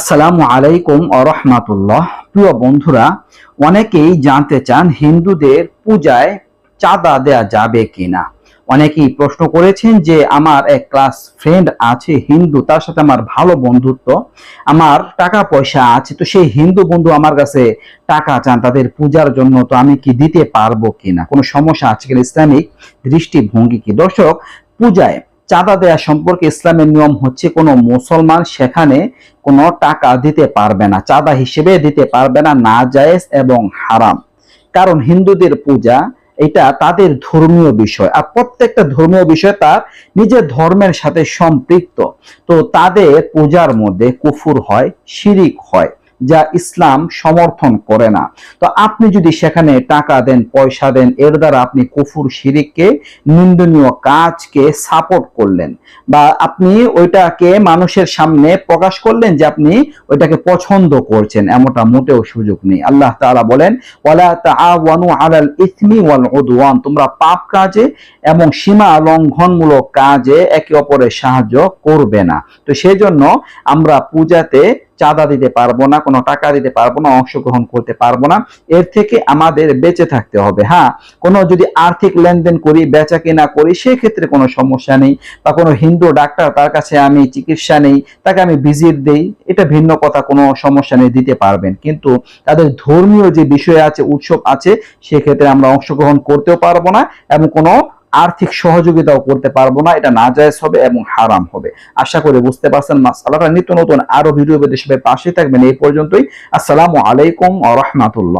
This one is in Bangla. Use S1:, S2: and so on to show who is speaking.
S1: আসসালামু আলাইকুম ওয়া রাহমাতুল্লাহ। প্রিয় বন্ধুরা, অনেকেই জানতে চান হিন্দুদের পূজায় চাঁদা দেয়া যাবে কিনা। অনেকেই প্রশ্ন করেছেন যে আমার এক ক্লাস ফ্রেন্ড আছে হিন্দু, তার সাথে আমার ভালো বন্ধুত্ব, আমার টাকা পয়সা আছে, তো সেই হিন্দু বন্ধু আমার কাছে টাকা চান তাদের পূজার জন্য, তো আমি কি দিতে পারবো কিনা, কোনো সমস্যা আছে কিনা, ইসলামিক দৃষ্টিভঙ্গি কি। দর্শক, পূজায় চাঁদা দেয়া সম্পর্কে ইসলামের নিয়ম হচ্ছে কোনো মুসলমান সেখানে কোনো টাকা দিতে পারবে না, চাঁদা হিসেবে দিতে পারবে না, নাজায়েজ এবং হারাম। কারণ হিন্দুদের পূজা এটা তাদের ধর্মীয় বিষয়, আর প্রত্যেকটা ধর্মীয় বিষয় তার নিজের ধর্মের সাথে সম্পৃক্ত। তো তাদের পূজার মধ্যে কুফর হয়, শিরিক হয়, যা ইসলাম সমর্থন করে না। তো আপনি যদি সেখানে টাকা দেন, পয়সা দেন, এর দ্বারা আপনি কুফর, শিরিককে, নিন্দনীয় কাজকে সাপোর্ট করলেন, বা আপনি ওইটাকে মানুষের সামনে প্রকাশ করলেন যে আপনি ওইটাকে পছন্দ করছেন, এমনটা মোটেও সুযোগ নেই। আল্লাহ তাআলা বলেন, ওয়ালা তাআওয়ানু আলাল ইসমি ওয়াল উদওয়ান, তোমরা পাপ কাজে এবং সীমা লঙ্ঘনমূলক কাজে একে অপরের সাহায্য করবে না। তো সেই জন্য আমরা পূজাতে চাঁদা দিতে পারবো না, কোনো টাকা দিতে পারবো না, অংশগ্রহণ করতে পারবো না। এর থেকে আমাদের বেঁচে থাকতে হবে। হ্যাঁ, কোনো যদি আর্থিক লেনদেন করি, বেচা কেনা করি, সেক্ষেত্রে কোনো সমস্যা নেই। বা কোনো হিন্দু ডাক্তার, তার কাছে আমি চিকিৎসা নেই, তাকে আমি ভিজিট দেই, এটা ভিন্ন কথা, কোনো সমস্যা নেই, দিতে পারবেন। কিন্তু তাদের ধর্মীয় যে বিষয় আছে, উৎসব আছে, সেক্ষেত্রে আমরা অংশগ্রহণ করতেও পারবো না এবং কোনো আর্থিক সহযোগিতাও করতে পারবো না, এটা নাজায়েজ হবে এবং হারাম হবে। আশা করি বুঝতে পারছেন মাসআলাটা। নিত্য নতুন আরো ভিডিও পেতে সবাই পাশে থাকবেন। এই পর্যন্তই। আসসালামু আলাইকুম ওয়া রাহমাতুল্লাহ।